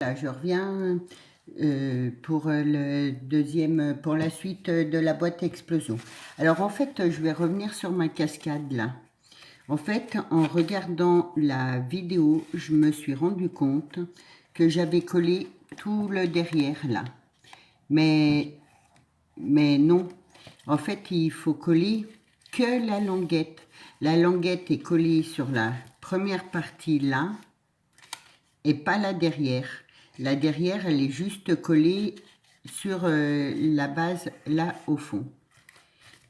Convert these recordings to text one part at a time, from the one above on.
Là, je reviens pour pour la suite de la boîte explosion. Alors en fait, je vais revenir sur ma cascade là. En fait, en regardant la vidéo, je me suis rendu compte que j'avais collé tout le derrière là. Mais non. En fait, il faut coller que la languette. La languette est collée sur la première partie là et pas la derrière. La derrière, elle est juste collée sur la base là au fond.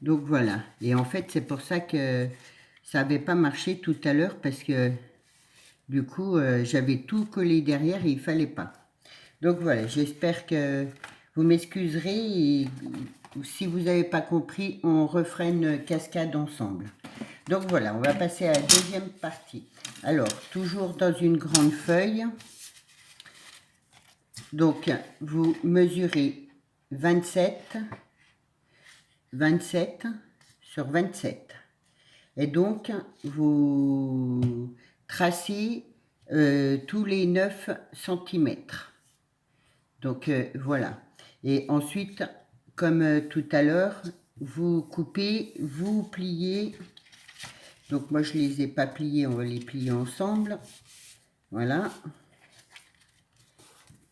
Donc voilà. Et en fait, c'est pour ça que ça n'avait pas marché tout à l'heure parce que du coup, j'avais tout collé derrière et il fallait pas. Donc voilà, j'espère que vous m'excuserez et si vous n'avez pas compris, on refera une cascade ensemble. Donc voilà, on va passer à la deuxième partie. Alors, toujours dans une grande feuille. Donc, vous mesurez 27 sur 27. Et donc, vous tracez tous les 9 centimètres. Donc, voilà. Et ensuite, comme tout à l'heure, vous coupez, vous pliez. Donc, moi, je ne les ai pas pliés, on va les plier ensemble. Voilà.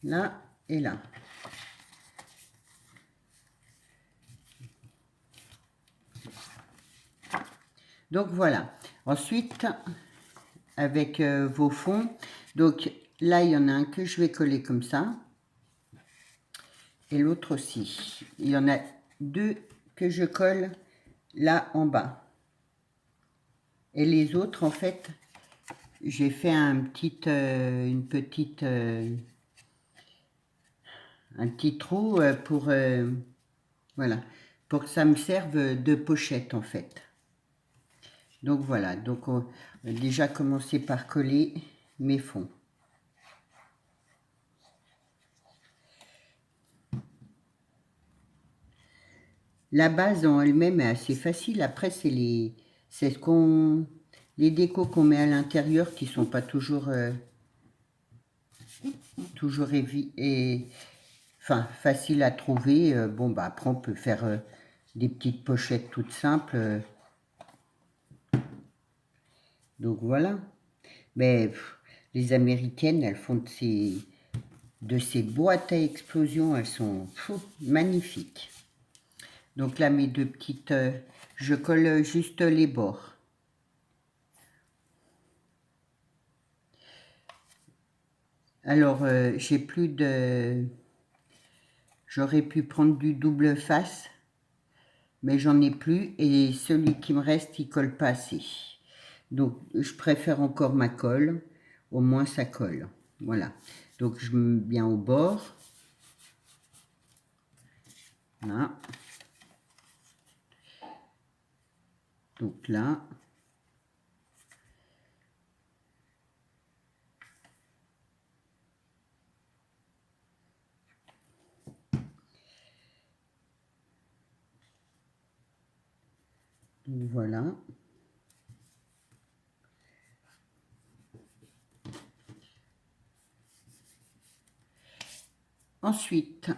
Là et là. Donc voilà. Ensuite, avec vos fonds, donc là, il y en a un que je vais coller comme ça. Et l'autre aussi. Il y en a deux que je colle là en bas. Et les autres, en fait, j'ai fait un petit trou pour, voilà, pour que ça me serve de pochette, en fait. Donc voilà, donc on va déjà commencer par coller mes fonds. La base en elle-même est assez facile. Après, c'est les décos qu'on met à l'intérieur qui sont pas toujours faciles à trouver. Bon, bah après, on peut faire des petites pochettes toutes simples. Donc voilà. Mais les Américaines, elles font de ces boîtes à explosion, elles sont magnifiques. Donc là, mes deux petites, je colle juste les bords. Alors, j'ai plus de... J'aurais pu prendre du double face, mais j'en ai plus et celui qui me reste, il colle pas assez. Donc, je préfère encore ma colle, au moins ça colle. Voilà. Donc, je me mets bien au bord. Là. Donc là. Donc voilà. Ensuite,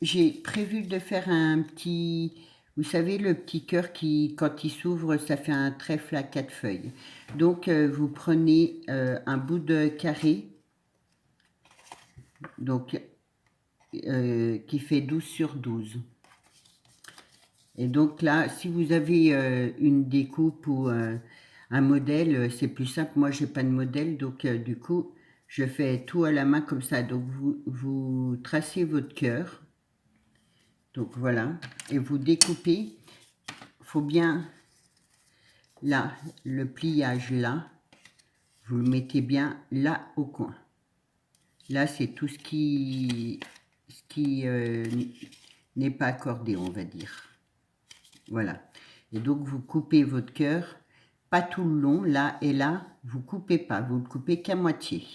j'ai prévu de faire un petit, vous savez, le petit cœur qui, quand il s'ouvre, ça fait un trèfle à 4 feuilles. Donc, vous prenez un bout de carré, donc qui fait 12 sur 12. Et donc là, si vous avez une découpe ou un modèle, c'est plus simple. Moi, j'ai pas de modèle, donc du coup, je fais tout à la main comme ça. Donc, vous tracez votre cœur. Donc voilà, et vous découpez. Faut bien, là, le pliage là, vous le mettez bien là au coin. Là, c'est tout ce qui n'est pas accordé, on va dire. Voilà. Et donc, vous coupez votre cœur, pas tout le long, là et là, vous coupez pas, vous le coupez qu'à moitié.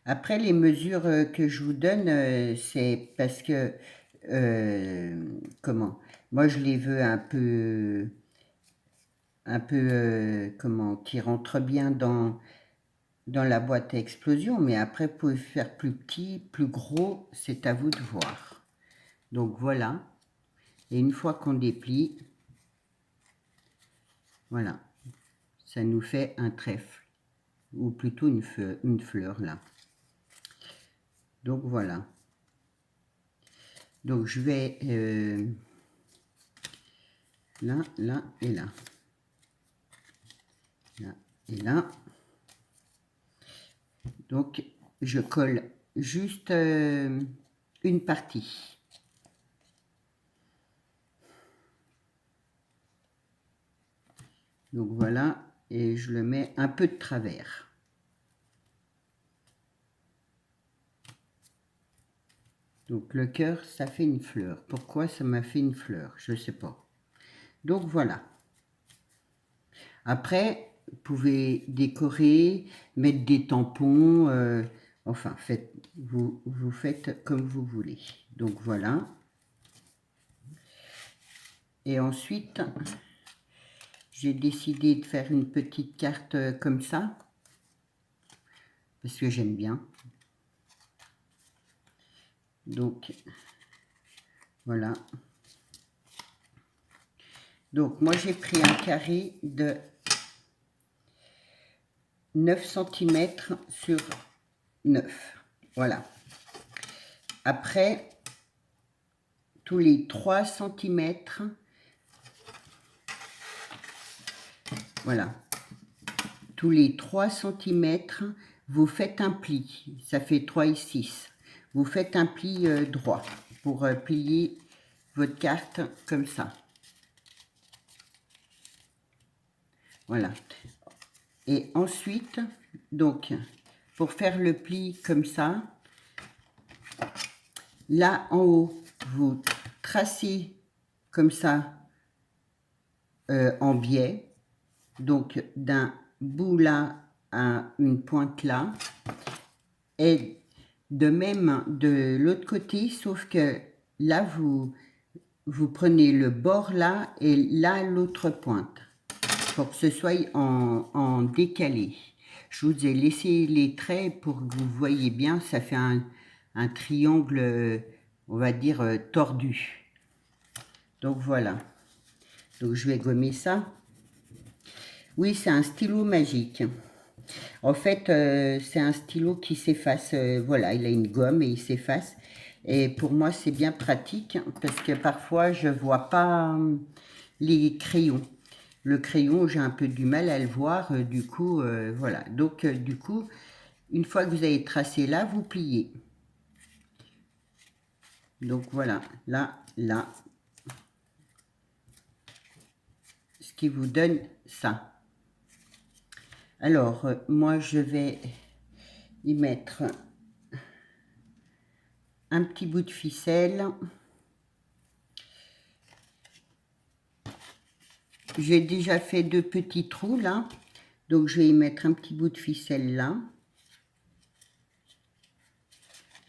Après, les mesures que je vous donne, c'est parce que comment, moi je les veux comment, qui rentrent bien dans la boîte à explosion, mais après vous pouvez faire plus petit, plus gros, c'est à vous de voir. Donc voilà, et une fois qu'on déplie, voilà, ça nous fait un trèfle, ou plutôt une fleur là. Donc voilà. Donc je vais là, là et là. Là et là. Donc je colle juste une partie. Donc voilà, et je le mets un peu de travers. Donc le cœur, ça fait une fleur. Pourquoi ça m'a fait une fleur? Je ne sais pas. Donc voilà. Après, vous pouvez décorer, mettre des tampons, enfin, vous faites comme vous voulez. Donc voilà. Et ensuite, j'ai décidé de faire une petite carte comme ça, parce que j'aime bien. Donc, voilà. Donc, moi, j'ai pris un carré de 9 cm sur 9. Voilà. Après, tous les 3 cm, voilà. Tous les 3 cm, vous faites un pli. Ça fait 3 et 6. Vous faites un pli droit pour plier votre carte comme ça. Voilà. Et ensuite, donc, pour faire le pli comme ça, là en haut, vous tracez comme ça en biais. Donc, d'un bout là à une pointe là. Et de même de l'autre côté, sauf que là, vous prenez le bord là et là l'autre pointe. Pour que ce soit en décalé. Je vous ai laissé les traits pour que vous voyez bien, ça fait un triangle, on va dire, tordu. Donc voilà. Donc je vais gommer ça. Oui, c'est un stylo magique. En fait, c'est un stylo qui s'efface. Voilà, il a une gomme et il s'efface. Et pour moi, c'est bien pratique parce que parfois, je ne vois pas les crayons. Le crayon, j'ai un peu du mal à le voir, du coup, voilà. Donc, du coup, une fois que vous avez tracé là, vous pliez. Donc, voilà, là, là. Ce qui vous donne ça. Alors, moi, je vais y mettre un petit bout de ficelle. J'ai déjà fait 2 petits trous, là. Donc, je vais y mettre un petit bout de ficelle là.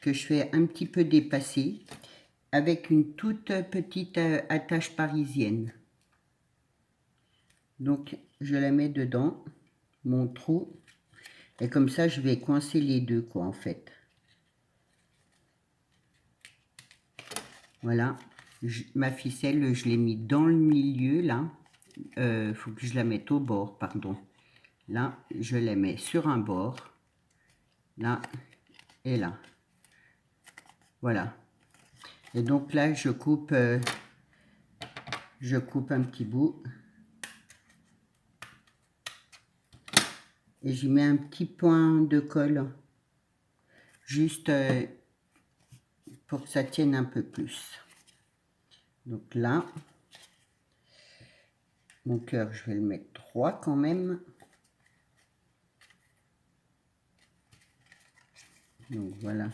Que je fais un petit peu dépasser. Avec une toute petite attache parisienne. Donc, je la mets dedans, mon trou. Et comme ça, je vais coincer les deux, quoi, en fait. Voilà. Ma ficelle, je l'ai mis dans le milieu, là. Faut que je la mette au bord, pardon. Là, je la mets sur un bord. Là et là. Voilà. Et donc là, je coupe un petit bout. Et j'y mets un petit point de colle. Juste pour que ça tienne un peu plus. Donc là, mon cœur, je vais le mettre 3 quand même. Donc voilà,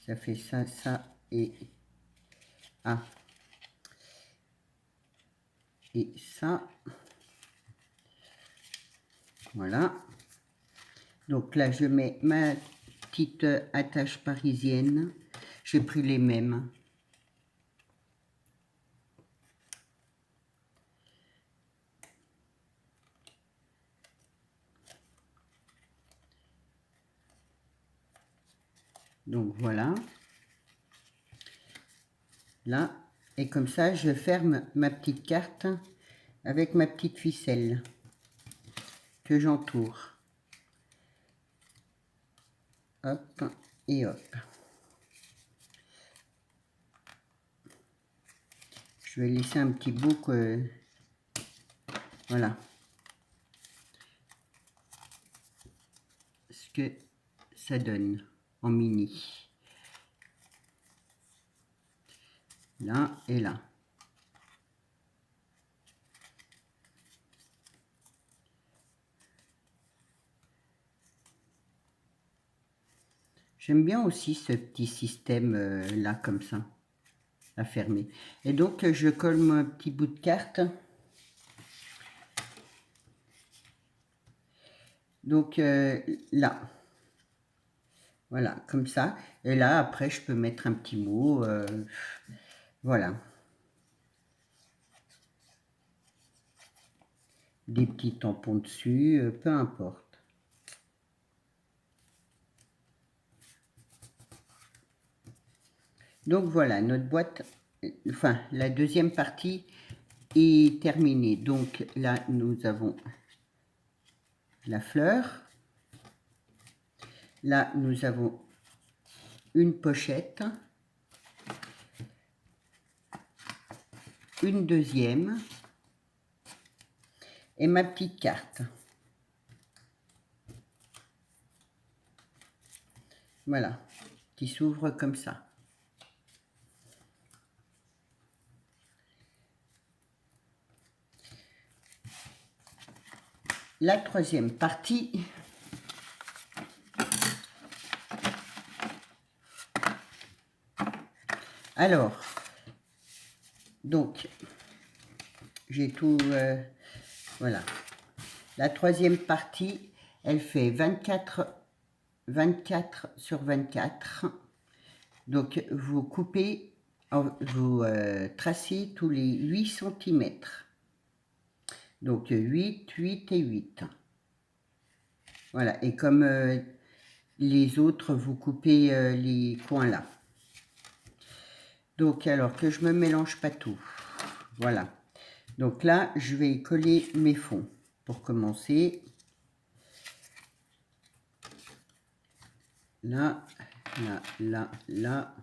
ça fait ça, ça et ah et ça. Voilà. Donc là, je mets ma petite attache parisienne. J'ai pris les mêmes. Donc voilà. Là. Et comme ça, je ferme ma petite carte avec ma petite ficelle que j'entoure. Hop et hop. Je vais laisser un petit bout que... Voilà. Ce que ça donne en mini. Là et là. J'aime bien aussi ce petit système là comme ça, à fermer. Et donc je colle mon petit bout de carte. Donc là, voilà, comme ça. Et là après je peux mettre un petit mot, voilà. Des petits tampons dessus, peu importe. Donc voilà, notre boîte, enfin la deuxième partie est terminée. Donc là, nous avons la fleur. Là, nous avons une pochette. Une deuxième. Et ma petite carte. Voilà, qui s'ouvre comme ça. La troisième partie, alors, donc, j'ai tout, voilà. La troisième partie, elle fait 24 sur 24. Donc, vous coupez, vous tracez tous les 8 cm. Donc, 8, 8 et 8. Voilà, et comme les autres, vous coupez les coins là. Donc, alors que je me mélange pas tout. Voilà. Donc là, je vais coller mes fonds. Pour commencer, là, là, là, là.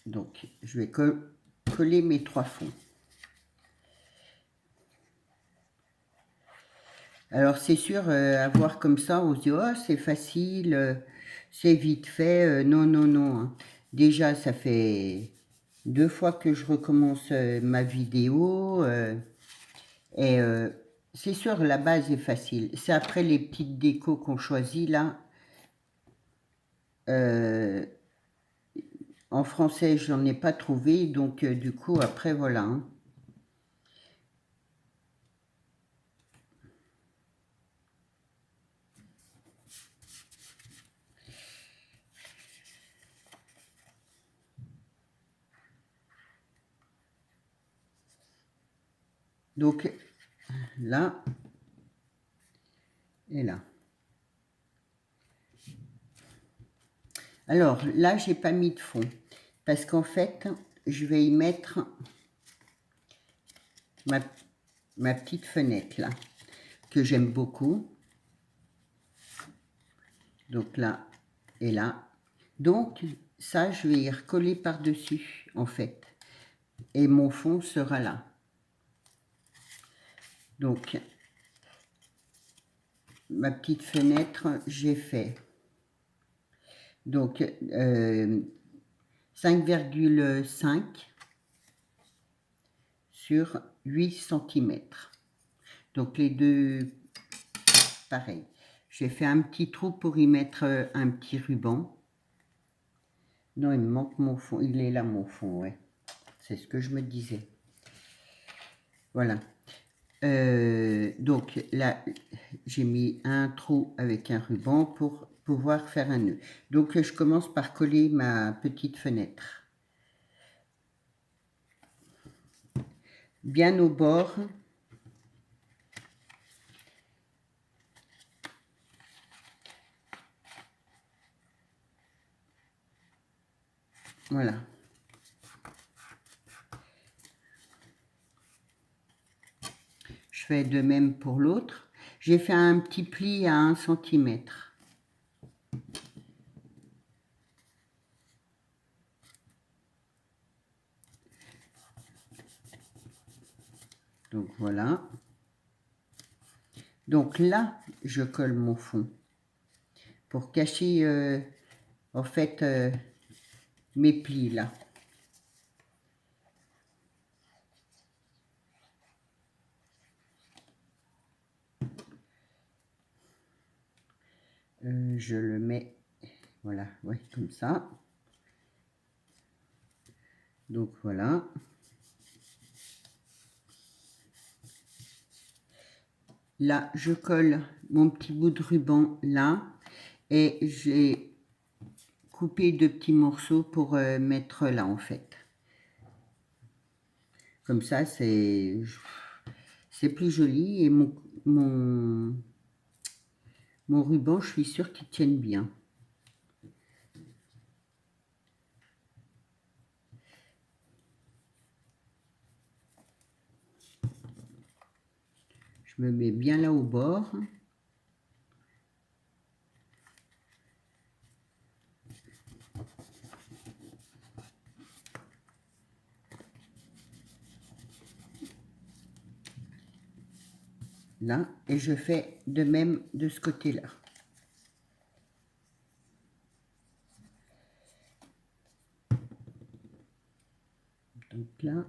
Donc, je vais coller mes 3 fonds. Alors, c'est sûr, à voir comme ça, on se dit, oh, c'est facile, c'est vite fait. Non, non, non. Hein. Déjà, ça fait 2 fois que je recommence ma vidéo. Et c'est sûr, la base est facile. C'est après les petites décos qu'on choisit, là. En français, je n'en ai pas trouvé. Donc, du coup, après, voilà. Hein. Donc, là et là. Alors, là, j'ai pas mis de fond. Parce qu'en fait, je vais y mettre ma petite fenêtre, là. Que j'aime beaucoup. Donc, là et là. Donc, ça, je vais y recoller par-dessus, en fait. Et mon fond sera là. Donc, ma petite fenêtre, j'ai fait. Donc, 5,5 sur 8 cm. Donc, les deux, pareil. J'ai fait un petit trou pour y mettre un petit ruban. Non, il me manque mon fond. Il est là, mon fond, ouais. C'est ce que je me disais. Voilà. Donc, là, j'ai mis un trou avec un ruban pour pouvoir faire un nœud. Donc, je commence par coller ma petite fenêtre. Bien au bord. Voilà. Je fais de même pour l'autre. J'ai fait un petit pli à 1 cm. Donc voilà. Donc là, je colle mon fond pour cacher en fait mes plis là. Je le mets, voilà, ouais, comme ça. Donc voilà. Là, je colle mon petit bout de ruban là et j'ai coupé de petits morceaux pour mettre là en fait. Comme ça, c'est plus joli et mon ruban, je suis sûre qu'il tienne bien. Je me mets bien là au bord. Là, et je fais de même de ce côté-là. Donc là,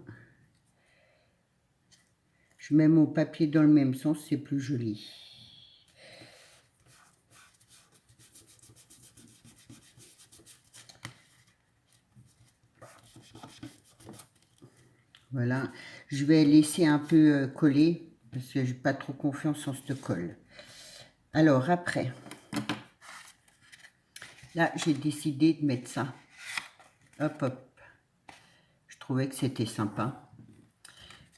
je mets mon papier dans le même sens, c'est plus joli. Voilà, je vais laisser un peu coller parce que j'ai pas trop confiance en cette colle. Alors après, là j'ai décidé de mettre ça. Hop hop, je trouvais que c'était sympa.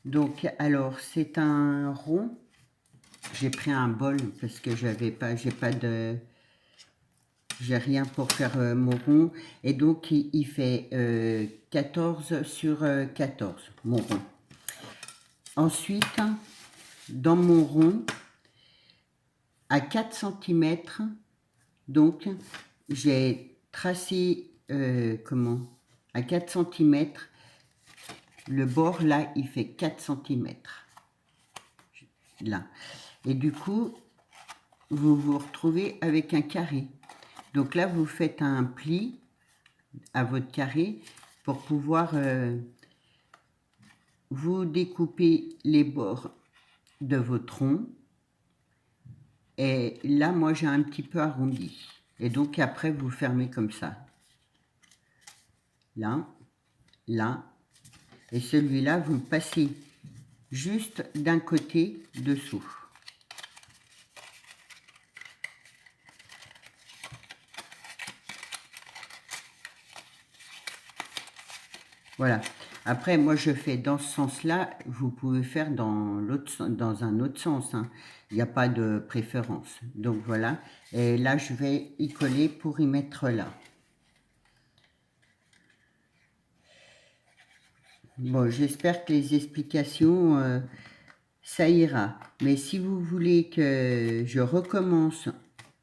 Donc alors c'est un rond. J'ai pris un bol parce que j'ai rien pour faire mon rond. Et donc, il fait 14 sur 14, mon rond. Ensuite, dans mon rond, à 4 cm, donc, j'ai tracé, à 4 cm, le bord, là, il fait 4 cm. Là. Et du coup, vous vous retrouvez avec un carré. Donc là, vous faites un pli à votre carré pour pouvoir vous découper les bords de votre rond. Et là, moi, j'ai un petit peu arrondi. Et donc, après, vous fermez comme ça. Là, là. Et celui-là, vous le passez juste d'un côté dessous. Voilà. Après, moi, je fais dans ce sens-là. Vous pouvez faire dans un autre sens. Hein. Il n'y a pas de préférence. Donc, voilà. Et là, je vais y coller pour y mettre là. Bon, j'espère que les explications, ça ira. Mais si vous voulez que je recommence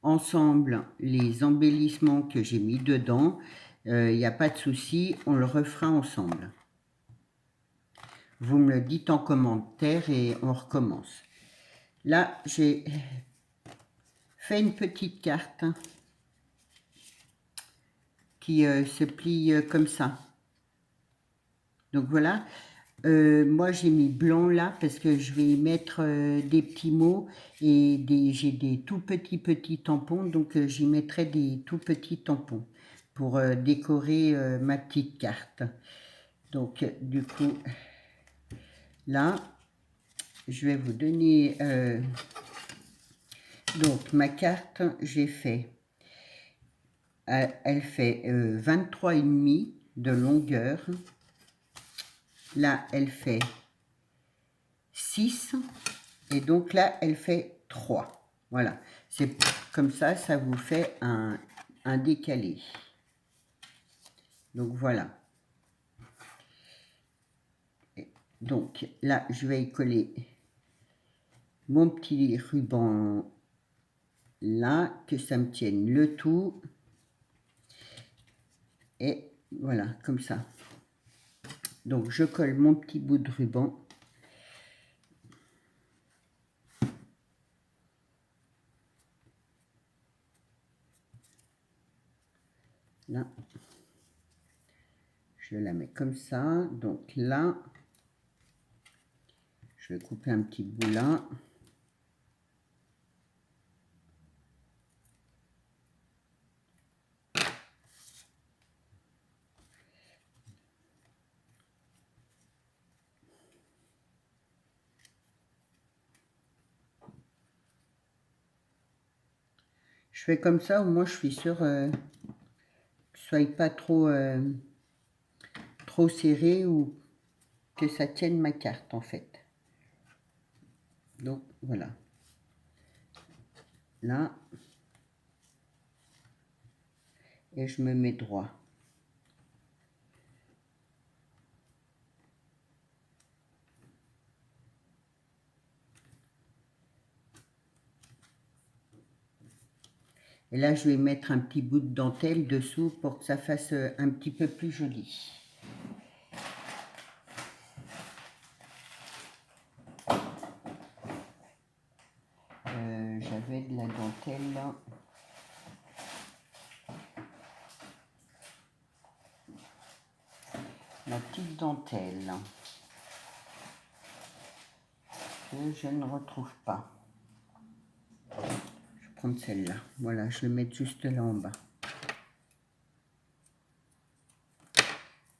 ensemble les embellissements que j'ai mis dedans, il n'y a pas de souci, on le refera ensemble. Vous me le dites en commentaire et on recommence. Là, j'ai fait une petite carte qui se plie comme ça. Donc voilà. Moi, j'ai mis blanc là parce que je vais y mettre des petits mots et j'ai des tout petits tampons. Donc, j'y mettrai des tout petits tampons pour décorer ma petite carte. Donc, du coup, là, je vais vous donner... donc, ma carte, j'ai fait... elle fait 23,5 de longueur. Là, elle fait 6. Et donc là, elle fait 3. Voilà. C'est comme ça, ça vous fait un décalé. Donc voilà. Donc là, je vais y coller mon petit ruban là, que ça me tienne le tout. Et voilà, comme ça. Donc je colle mon petit bout de ruban. Là, je la mets comme ça. Donc là, je vais couper un petit bout là. Je fais comme ça, au moins je suis sûre que ce soit pas trop serré ou que ça tienne ma carte en fait. Donc voilà. Là. Et je me mets droit. Et là, je vais mettre un petit bout de dentelle dessous pour que ça fasse un petit peu plus joli. J'avais de la dentelle là. La petite dentelle que je ne retrouve pas. Je vais prendre celle-là. Voilà, je vais mettre juste là en bas.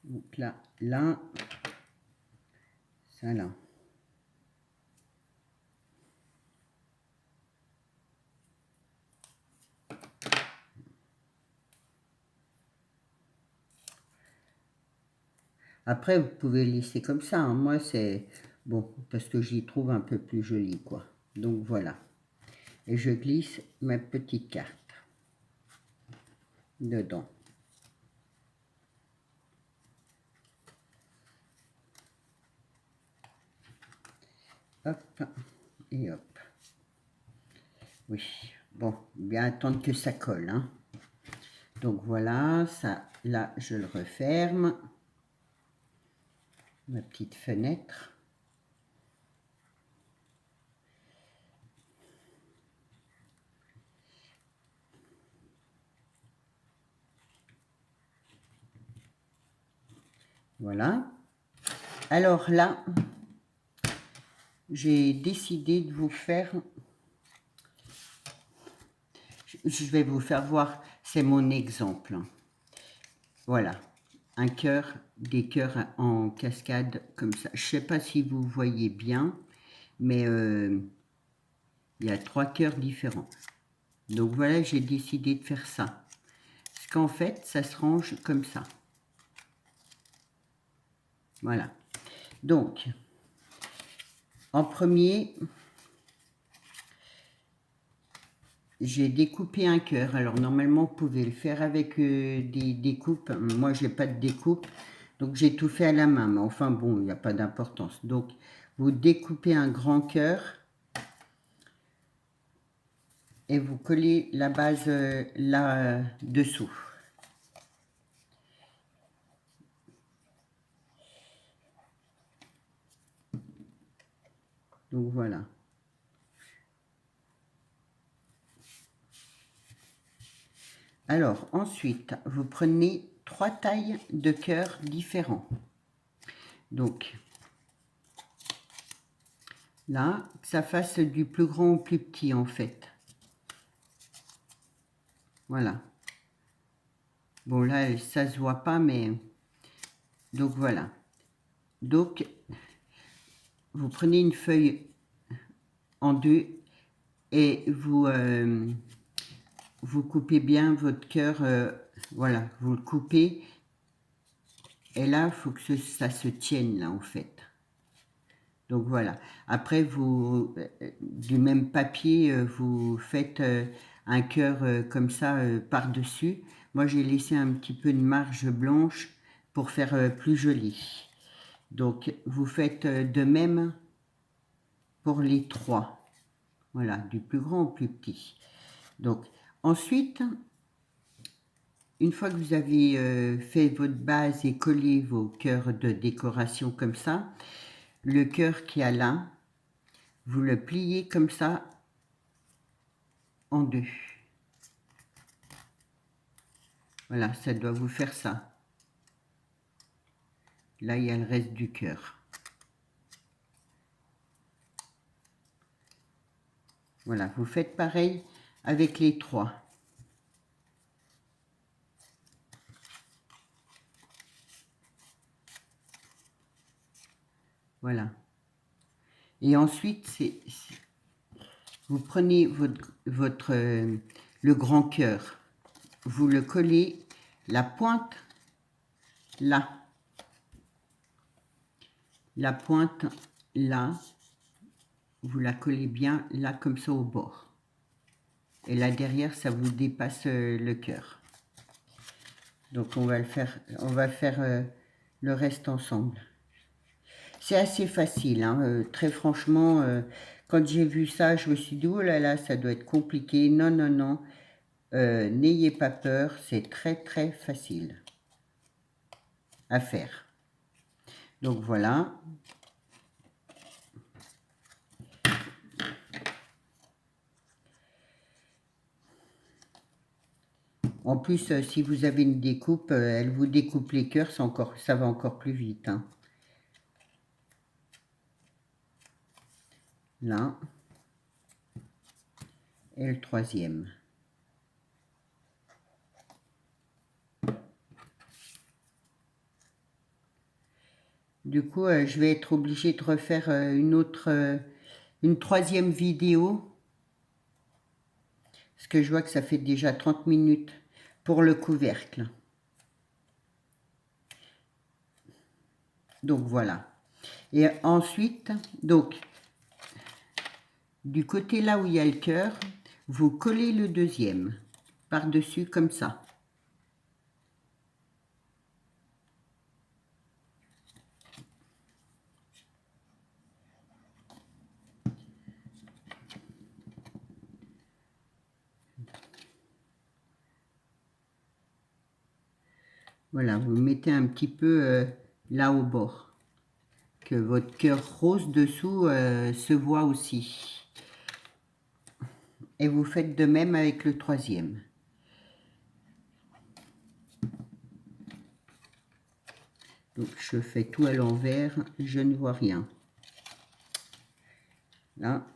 Donc là, ça là. Après, vous pouvez laisser comme ça. Hein. Moi, c'est bon, parce que j'y trouve un peu plus joli, quoi. Donc voilà. Et je glisse ma petite carte dedans. Hop, et hop. Oui, bon, bien attendre que ça colle. Hein. Donc voilà, ça, là, je le referme. Ma petite fenêtre. Voilà. Alors là, j'ai décidé de vous faire... Je vais vous faire voir, c'est mon exemple. Voilà, un cœur, des cœurs en cascade comme ça. Je ne sais pas si vous voyez bien, mais il y a 3 cœurs différents. Donc voilà, j'ai décidé de faire ça. Parce qu'en fait, ça se range comme ça. Voilà. Donc, en premier, j'ai découpé un cœur. Alors, normalement, vous pouvez le faire avec des découpes. Moi, je n'ai pas de découpe. Donc, j'ai tout fait à la main. Mais enfin, bon, il n'y a pas d'importance. Donc, vous découpez un grand cœur. Et vous collez la base là dessous. Donc voilà. Alors ensuite, vous prenez 3 tailles de cœur différents. Donc là, que ça fasse du plus grand au plus petit en fait. Voilà. Bon là, ça se voit pas, mais donc voilà. Donc vous prenez une feuille en deux et vous coupez bien votre cœur. Voilà, vous le coupez. Et là, il faut que ça se tienne là en fait. Donc voilà. Après, vous, du même papier, vous faites un cœur comme ça par-dessus Moi, j'ai laissé un petit peu de marge blanche pour faire plus joli. Donc, vous faites de même pour les 3. Voilà, du plus grand au plus petit. Donc, ensuite, une fois que vous avez fait votre base et collé vos cœurs de décoration comme ça, le cœur qui a là, vous le pliez comme ça en 2. Voilà, ça doit vous faire ça. Là, il y a le reste du cœur. Voilà, vous faites pareil avec les 3. Voilà. Et ensuite, vous prenez le grand cœur, vous le collez, la pointe là, la pointe là, vous la collez bien là comme ça au bord. Et là derrière, ça vous dépasse le cœur. Donc on va faire le reste ensemble. C'est assez facile, hein, très franchement. Quand j'ai vu ça, je me suis dit, oh là là, ça doit être compliqué. Non, non, non. N'ayez pas peur, c'est très très facile à faire. Donc voilà. En plus, si vous avez une découpe, elle vous découpe les cœurs, ça va encore plus vite, hein. Là. Et le troisième. Du coup, je vais être obligée de refaire une troisième vidéo. Parce que je vois que ça fait déjà 30 minutes pour le couvercle. Donc voilà. Et ensuite, donc, du côté là où il y a le cœur, vous collez le deuxième par-dessus comme ça. Voilà, vous mettez un petit peu là au bord. Que votre cœur rose dessous se voit aussi. Et vous faites de même avec le troisième. Donc je fais tout à l'envers, je ne vois rien. Là.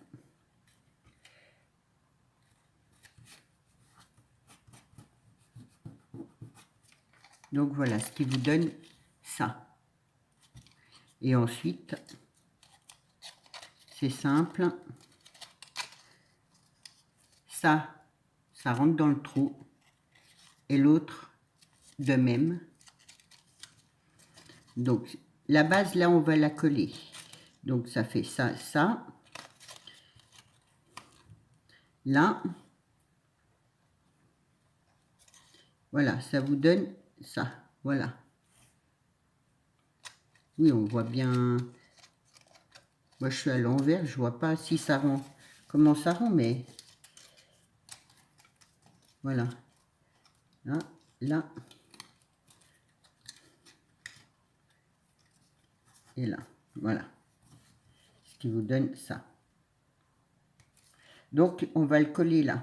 Donc voilà ce qui vous donne ça. Et ensuite, c'est simple. Ça rentre dans le trou. Et l'autre, de même. Donc, la base, là, on va la coller. Donc, ça fait ça, ça. Là. Voilà, ça vous donne ça. Voilà. Oui, on voit bien. Moi, je suis à l'envers, je vois pas si ça rend, comment ça rend, mais voilà. Là, là. Et là. Voilà. Ce qui vous donne ça. Donc, on va le coller là.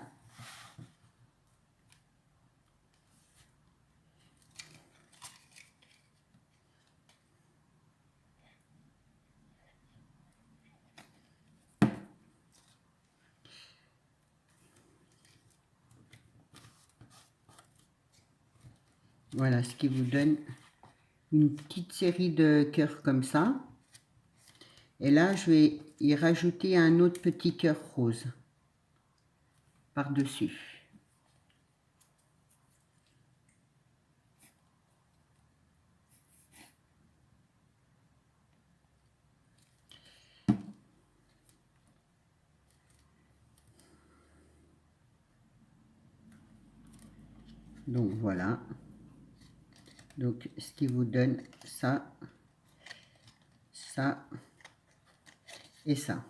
Voilà, ce qui vous donne une petite série de cœurs comme ça. Et là, je vais y rajouter un autre petit cœur rose par-dessus. Donc voilà. Donc ce qui vous donne ça, ça et ça.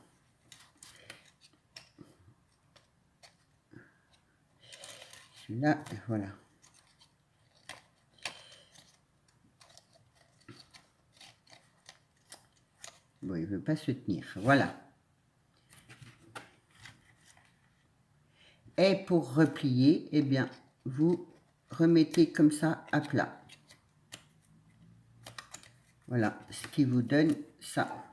Celui-là, voilà. Bon, il ne veut pas se tenir. Voilà. Et pour replier, eh bien, vous remettez comme ça à plat. Voilà, ce qui vous donne ça.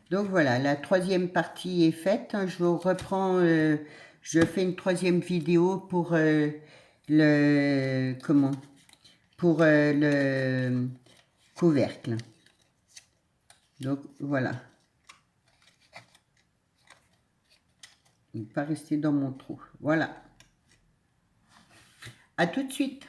Donc voilà, la troisième partie est faite. Je vous reprends, je fais une troisième vidéo pour le couvercle. Donc voilà. Il ne pas rester dans mon trou. Voilà. À tout de suite.